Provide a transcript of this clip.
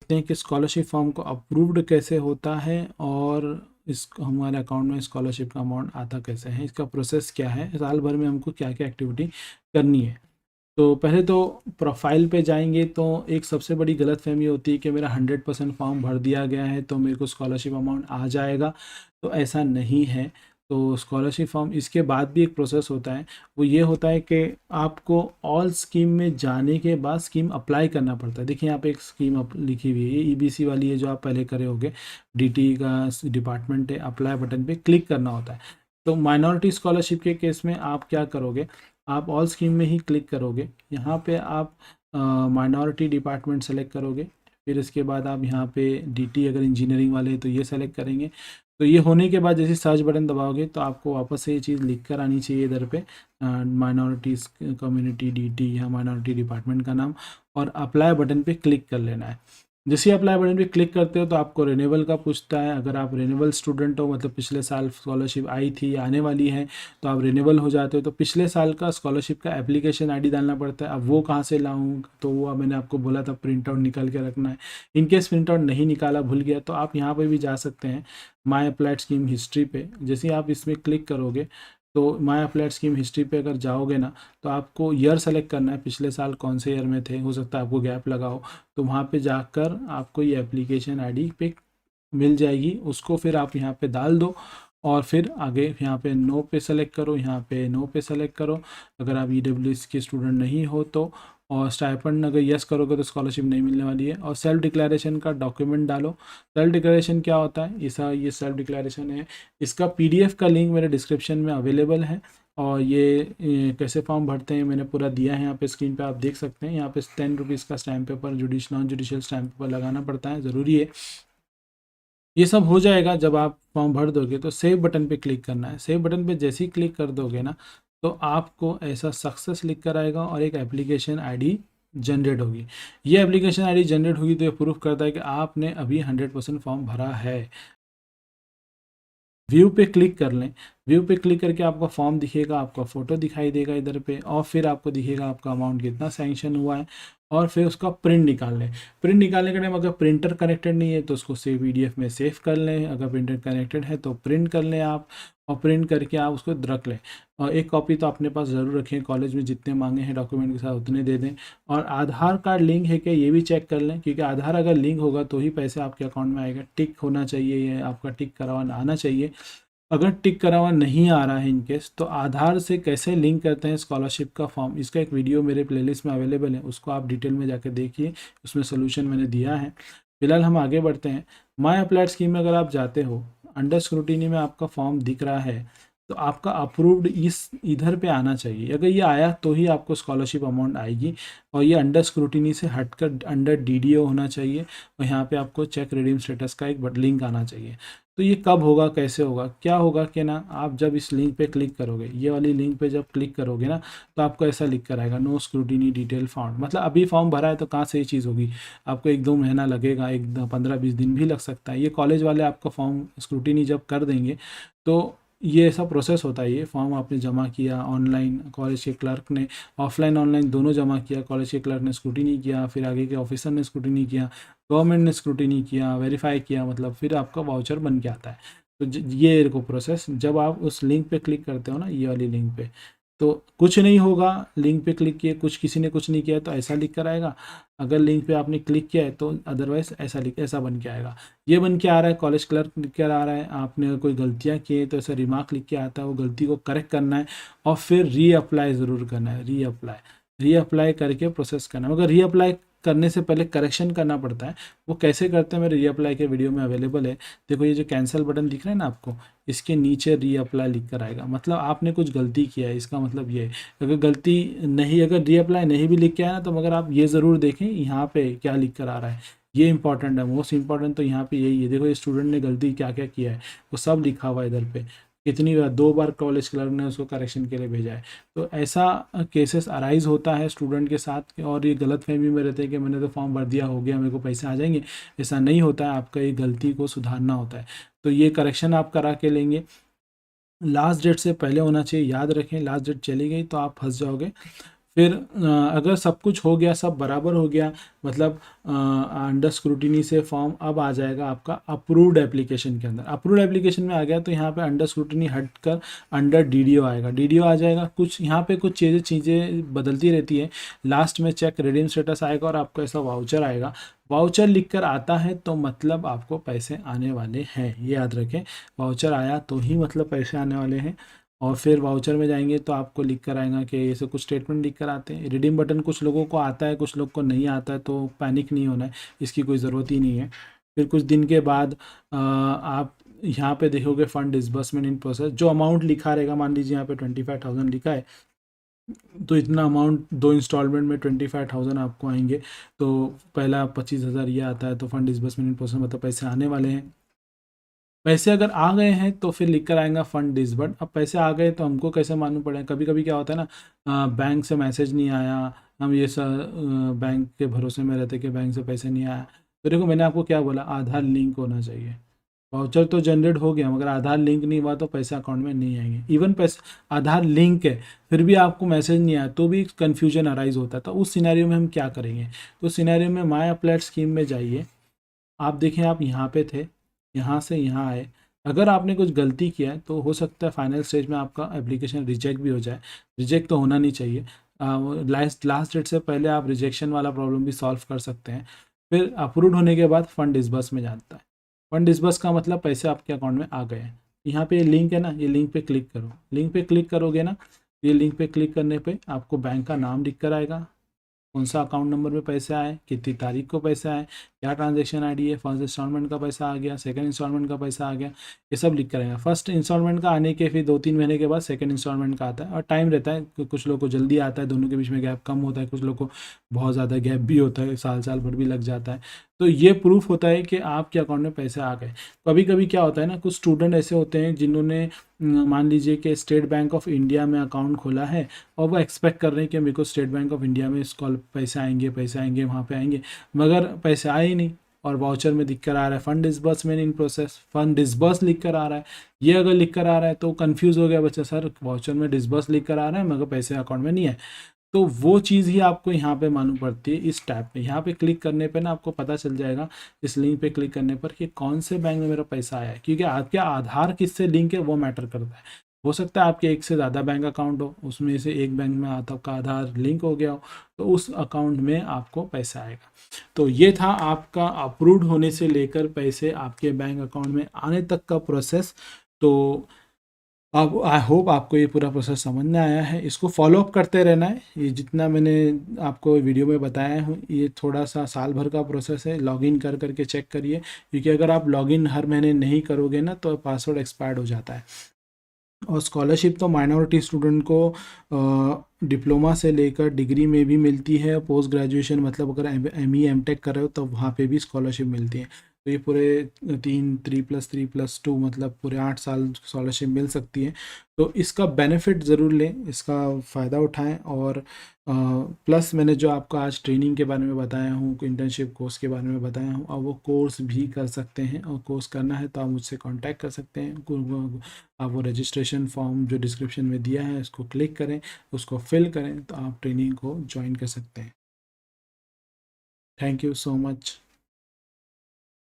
देखते हैं कि स्कॉलरशिप फॉर्म को अप्रूव्ड कैसे होता है और इस हमारे अकाउंट में स्कॉलरशिप का अमाउंट आता कैसे है, इसका प्रोसेस क्या है, साल भर में हमको क्या क्या एक्टिविटी करनी है। तो पहले तो प्रोफाइल पे जाएंगे तो एक सबसे बड़ी गलतफहमी होती है कि मेरा 100% फॉर्म भर दिया गया है तो मेरे को स्कॉलरशिप अमाउंट आ जाएगा। तो ऐसा नहीं है। तो स्कॉलरशिप फॉर्म इसके बाद भी एक प्रोसेस होता है, वो ये होता है कि आपको ऑल स्कीम में जाने के बाद स्कीम अप्लाई करना पड़ता है। देखिए यहाँ पे एक स्कीम लिखी हुई है, ये ईबीसी वाली है जो आप पहले करे होगे, डीटी का डिपार्टमेंट है, अप्लाई बटन पे क्लिक करना होता है। तो माइनॉरिटी स्कॉलरशिप के केस में आप क्या करोगे, आप ऑल स्कीम में ही क्लिक करोगे, यहाँ पे आप माइनॉरिटी डिपार्टमेंट सेलेक्ट करोगे, फिर इसके बाद आप यहाँ पे डीटी अगर इंजीनियरिंग वाले हैं तो ये सेलेक्ट करेंगे। तो ये होने के बाद जैसे सर्च बटन दबाओगे तो आपको वापस से ये चीज़ लिख कर आनी चाहिए इधर पे, माइनॉरिटीज़ कम्युनिटी डीटी या माइनॉरिटी डिपार्टमेंट का नाम, और अप्लाई बटन पे क्लिक कर लेना है। जैसे अप्लाई बटन पे क्लिक करते हो तो आपको रिन्यूअल का पूछता है। अगर आप रिन्यूअल स्टूडेंट हो, मतलब पिछले साल स्कॉलरशिप आई थी या आने वाली है, तो आप रिन्यूअल हो जाते हो तो पिछले साल का स्कॉलरशिप का एप्लीकेशन आईडी डालना पड़ता है। अब वो कहाँ से लाऊं, तो वो मैंने आपको बोला था प्रिंट आउट निकाल के रखना है। इनकेस प्रिंट आउट नहीं निकाला, भूल गया, तो आप यहाँ पर भी जा सकते हैं माई अप्लाइड स्कीम हिस्ट्री पे। जैसे ही आप इसमें क्लिक करोगे तो माई अप्लाइड स्कीम हिस्ट्री पे अगर जाओगे ना, तो आपको ईयर सेलेक्ट करना है, पिछले साल कौन से ईयर में थे, हो सकता है आपको गैप लगा हो। तो वहाँ पे जाकर आपको ये एप्लीकेशन आईडी पे मिल जाएगी, उसको फिर आप यहाँ पे डाल दो और फिर आगे यहाँ पे नो पे सेलेक्ट करो, यहाँ पे नो पे सेलेक्ट करो अगर आप ईडब्ल्यूएस के स्टूडेंट नहीं हो तो। और स्टाइपेंड अगर यस करोगे तो स्कॉलरशिप नहीं मिलने वाली है। और सेल्फ डिक्लेरेशन का डॉक्यूमेंट डालो। सेल्फ डिक्लेरेशन क्या होता है, ये सेल्फ डिक्लेरेशन है, इसका पीडीएफ का लिंक मेरे डिस्क्रिप्शन में अवेलेबल है। और ये कैसे फॉर्म भरते हैं मैंने पूरा दिया है यहाँ पे, स्क्रीन पे आप देख सकते हैं। यहाँ पे 10 रुपीज़ का stamp paper, non judicial stamp paper लगाना पड़ता है, ज़रूरी है। ये सब हो जाएगा जब आप फॉर्म भर दोगे तो सेव बटन पे क्लिक करना है। सेव बटन पे जैसे ही क्लिक कर दोगे ना, तो आपको ऐसा सक्सेस लिख कर आएगा और एक एप्लीकेशन आईडी जनरेट होगी। ये एप्लीकेशन आईडी जनरेट होगी तो ये प्रूफ करता है कि आपने अभी 100% फॉर्म भरा है। व्यू पे क्लिक कर लें। व्यू पे क्लिक करके आपका फॉर्म दिखेगा, आपका फ़ोटो दिखाई देगा इधर पे, और फिर आपको दिखेगा आपका अमाउंट कितना सैंक्शन हुआ है। और फिर उसका प्रिंट निकाल लें। प्रिंट निकालने के टाइम अगर प्रिंटर कनेक्टेड नहीं है तो उसको सेव पीडीएफ में सेव कर लें, अगर प्रिंटर कनेक्टेड है तो प्रिंट कर लें आप, और प्रिंट करके आप उसको रख लें। और एक कॉपी तो अपने पास ज़रूर रखें, कॉलेज में जितने मांगे हैं डॉक्यूमेंट के साथ उतने दे दें। और आधार कार्ड लिंक है क्या ये भी चेक कर लें, क्योंकि आधार अगर लिंक होगा तो ही पैसे आपके अकाउंट में आएगा। टिक होना चाहिए, ये आपका टिक करवाना आना चाहिए। अगर टिक करा हुआ नहीं आ रहा है इनकेस, तो आधार से कैसे लिंक करते हैं स्कॉलरशिप का फॉर्म, इसका एक वीडियो मेरे प्लेलिस्ट में अवेलेबल है, उसको आप डिटेल में जाकर देखिए, उसमें सोल्यूशन मैंने दिया है। फिलहाल हम आगे बढ़ते हैं। माई अप्लाइड स्कीम में अगर आप जाते हो, अंडर स्क्रूटिनी में आपका फॉर्म दिख रहा है, तो आपका अप्रूव्ड इस इधर पे आना चाहिए। अगर ये आया तो ही आपको स्कॉलरशिप अमाउंट आएगी। और ये अंडर स्क्रूटिनी से हटकर अंडर डीडीओ होना चाहिए, और यहाँ पे आपको चेक रिडीम स्टेटस का एक लिंक आना चाहिए। तो ये कब होगा, कैसे होगा, क्या होगा कि ना, आप जब इस लिंक पे क्लिक करोगे, ये वाली लिंक पे जब क्लिक करोगे ना, तो आपको ऐसा लिख कर आएगा नो स्क्रूटिनी डिटेल फाउंड। मतलब अभी फॉर्म भरा है तो कहाँ से ये चीज़ होगी, आपको 1-2 महीना लगेगा, 15-20 दिन भी लग सकता है। ये कॉलेज वाले आपका फॉर्म स्क्रूटिनी जब कर देंगे तो ये ऐसा प्रोसेस होता है। ये फॉर्म आपने जमा किया ऑनलाइन, कॉलेज के क्लर्क ने ऑफलाइन ऑनलाइन दोनों जमा किया, कॉलेज के क्लर्क ने स्क्रूटिनी किया, फिर आगे के ऑफिसर ने स्क्रूटिनी किया, गवर्नमेंट ने स्क्रूटिनी किया, वेरीफाई किया, मतलब फिर आपका वाउचर बन के आता है। तो ये को प्रोसेस जब आप उस लिंक पे क्लिक करते हो ना, ये वाली लिंक पे, तो कुछ नहीं होगा। लिंक पे क्लिक किए, किसी ने कुछ नहीं किया तो ऐसा लिख कर आएगा। अगर लिंक पे आपने क्लिक किया है तो अदरवाइज ऐसा बन के आएगा। ये बन के आ रहा है, कॉलेज क्लर्क लिख कर आ रहा है। आपने अगर कोई गलतियाँ की है तो ऐसा रिमार्क लिख के आता है, वो गलती को करेक्ट करना है और फिर रीअप्लाई ज़रूर करना है। रीअप्लाई करके प्रोसेस करना है। मगर रीअप्लाई करने से पहले करेक्शन करना पड़ता है। वो कैसे करते हैं मेरे रीअप्लाई के वीडियो में अवेलेबल है। देखो ये जो कैंसिल बटन दिख रहा है ना आपको, इसके नीचे रीअप्लाई लिख कर आएगा, मतलब आपने कुछ गलती किया है, इसका मतलब ये है। अगर रीअप्लाई नहीं भी लिख के आया ना, तो मगर आप ये ज़रूर देखें यहाँ पे क्या लिख कर आ रहा है। ये इंपॉर्टेंट है, मोस्ट इंपॉर्टेंट तो यहाँ पे यही है। देखो ये स्टूडेंट ने गलती क्या क्या किया है, वो सब लिखा हुआ है इधर पे। कितनी बार, 2 बार कॉलेज क्लर्क ने उसको करेक्शन के लिए भेजा है। तो ऐसा केसेस अराइज होता है स्टूडेंट के साथ, और ये गलत फहमी में रहते हैं कि मैंने तो फॉर्म भर दिया, हो गया, मेरे को पैसे आ जाएंगे। ऐसा नहीं होता है, आपका ये गलती को सुधारना होता है। तो ये करेक्शन आप करा के लेंगे। लास्ट डेट से पहले होना चाहिए, याद रखें, लास्ट डेट चली गई तो आप फंस जाओगे। फिर अगर सब कुछ हो गया, सब बराबर हो गया, मतलब अंडर स्क्रूटिनी से फॉर्म अब आ जाएगा आपका अप्रूव्ड एप्लीकेशन के अंदर। अप्रूव्ड एप्लीकेशन में आ गया तो यहाँ पे अंडर स्क्रूटिनी हट कर अंडर डीडीओ आएगा। डीडीओ आ जाएगा, कुछ यहाँ पे कुछ चीज़ें बदलती रहती है। लास्ट में चेक रिडीम स्टेटस आएगा और आपको ऐसा वाउचर आएगा। वाउचर लिख कर आता है तो मतलब आपको पैसे आने वाले हैं, ये याद रखें। वाउचर आया तो ही मतलब पैसे आने वाले हैं। और फिर वाउचर में जाएंगे तो आपको लिख कर आएगा कि ऐसे कुछ स्टेटमेंट लिख कर आते हैं। रिडीम बटन कुछ लोगों को आता है, कुछ लोग को नहीं आता है, तो पैनिक नहीं होना है, इसकी कोई ज़रूरत ही नहीं है। फिर कुछ दिन के बाद आप यहाँ पे देखोगे फंड डिसबर्समेंट इन प्रोसेस, जो अमाउंट लिखा रहेगा, मान लीजिए यहाँ पे 25,000 लिखा है, तो इतना अमाउंट 2 इंस्टॉलमेंट में 25,000 आपको आएंगे। तो पहला 25,000 ये आता है, तो फंड डिसबर्समेंट इन प्रोसेस मतलब पैसे आने वाले हैं। पैसे अगर आ गए हैं तो फिर लिख कर आएगा फंड डिसबर्ड। अब पैसे आ गए तो हमको कैसे मालूम पड़े? कभी कभी क्या होता है ना, बैंक से मैसेज नहीं आया, हम ये बैंक के भरोसे में रहते कि बैंक से पैसे नहीं आया। तो देखो मैंने आपको क्या बोला, आधार लिंक होना चाहिए। वाउचर तो जनरेट हो गया, मगर आधार लिंक नहीं हुआ तो पैसे अकाउंट में नहीं आएंगे। इवन पैसे आधार लिंक है फिर भी आपको मैसेज नहीं आया तो भी कन्फ्यूजन अराइज होता है। तो उस सिनेरियो में हम क्या करेंगे? तो सिनेरियो में माई अप्लाइड स्कीम में जाइए। आप देखें, आप यहाँ पे थे, यहाँ से यहाँ आए। अगर आपने कुछ गलती किया है तो हो सकता है फाइनल स्टेज में आपका एप्लीकेशन रिजेक्ट भी हो जाए। रिजेक्ट तो होना नहीं चाहिए। लास्ट डेट से पहले आप रिजेक्शन वाला प्रॉब्लम भी सॉल्व कर सकते हैं। फिर अप्रूव होने के बाद फंड डिसबर्स में जाता है। फंड डिसबर्स का मतलब पैसे आपके अकाउंट में आ गए हैं। यहाँ पे लिंक है ना, ये लिंक पे क्लिक करो। लिंक पे क्लिक करोगे ना, ये लिंक पे क्लिक करने पे आपको बैंक का नाम दिख कर आएगा, कौन सा अकाउंट नंबर में पैसे आए, कितनी तारीख को पैसे आए, क्या ट्रांजैक्शन आईडी है, फर्स्ट इंस्टॉलमेंट का पैसा आ गया, सेकंड इंस्टॉलमेंट का पैसा आ गया, ये सब लिख कर आएगा। फर्स्ट इंस्टॉलमेंट का आने के फिर 2-3 महीने के बाद सेकंड इंस्टॉलमेंट का आता है। और टाइम रहता है, कुछ लोग को जल्दी आता है, दोनों के बीच में गैप कम होता है, कुछ लोग को बहुत ज़्यादा गैप भी होता है, साल साल भर भी लग जाता है। तो ये प्रूफ होता है कि आपके अकाउंट में पैसे आ गए। कभी कभी क्या होता है ना, कुछ स्टूडेंट ऐसे होते हैं जिन्होंने मान लीजिए कि स्टेट बैंक ऑफ इंडिया में अकाउंट खोला है और वो एक्सपेक्ट कर रहे हैं कि मेरे को स्टेट बैंक ऑफ इंडिया में इसको पैसे आएंगे वहाँ पे आएंगे, मगर पैसे आए ही नहीं। और वाउचर में दिख कर आ रहा है fund disbursement in process, fund disburse लिख कर आ रहा है। ये अगर लिख कर आ रहा है तो कंफ्यूज हो गया बच्चा, सर वाउचर में डिसबर्स लिख कर आ रहा है मगर पैसे अकाउंट में नहीं है। तो वो चीज़ ही आपको यहाँ पे मालूम पड़ती है इस टैब पे। यहाँ पे क्लिक करने पे ना आपको पता चल जाएगा, इस लिंक पे क्लिक करने पर, कि कौन से बैंक में मेरा पैसा आया है। क्योंकि आपके आधार किससे लिंक है वो मैटर करता है। हो सकता है आपके एक से ज़्यादा बैंक अकाउंट हो, उसमें से एक बैंक में आपका आधार लिंक हो गया हो, तो उस अकाउंट में आपको पैसा आएगा। तो ये था आपका अप्रूव्ड होने से लेकर पैसे आपके बैंक अकाउंट में आने तक का प्रोसेस। तो अब आई होप आपको ये पूरा प्रोसेस समझ में आया है। इसको फॉलो अप करते रहना है। ये जितना मैंने आपको वीडियो में बताया हूँ, ये थोड़ा सा साल भर का प्रोसेस है। लॉगिन कर करके चेक करिए, क्योंकि अगर आप लॉगिन हर महीने नहीं करोगे ना तो पासवर्ड एक्सपायर्ड हो जाता है। और स्कॉलरशिप तो माइनॉरिटी स्टूडेंट को डिप्लोमा से लेकर डिग्री में भी मिलती है। पोस्ट ग्रेजुएशन मतलब अगर ME MTech कर रहे हो तो वहाँ पे भी स्कॉलरशिप मिलती है। तो ये पूरे 3+3+2 मतलब पूरे 8 साल स्कॉलरशिप मिल सकती है। तो इसका बेनिफिट ज़रूर लें, इसका फ़ायदा उठाएं। और प्लस मैंने जो आपको आज ट्रेनिंग के बारे में बताया हूँ, इंटर्नशिप कोर्स के बारे में बताया हूँ, अब वो कोर्स भी कर सकते हैं। और कोर्स करना है तो आप मुझसे कांटेक्ट कर सकते हैं। आप वो रजिस्ट्रेशन फॉर्म जो डिस्क्रिप्शन में दिया है उसको क्लिक करें, उसको फिल करें, तो आप ट्रेनिंग को ज्वाइन कर सकते हैं। Thank you so much.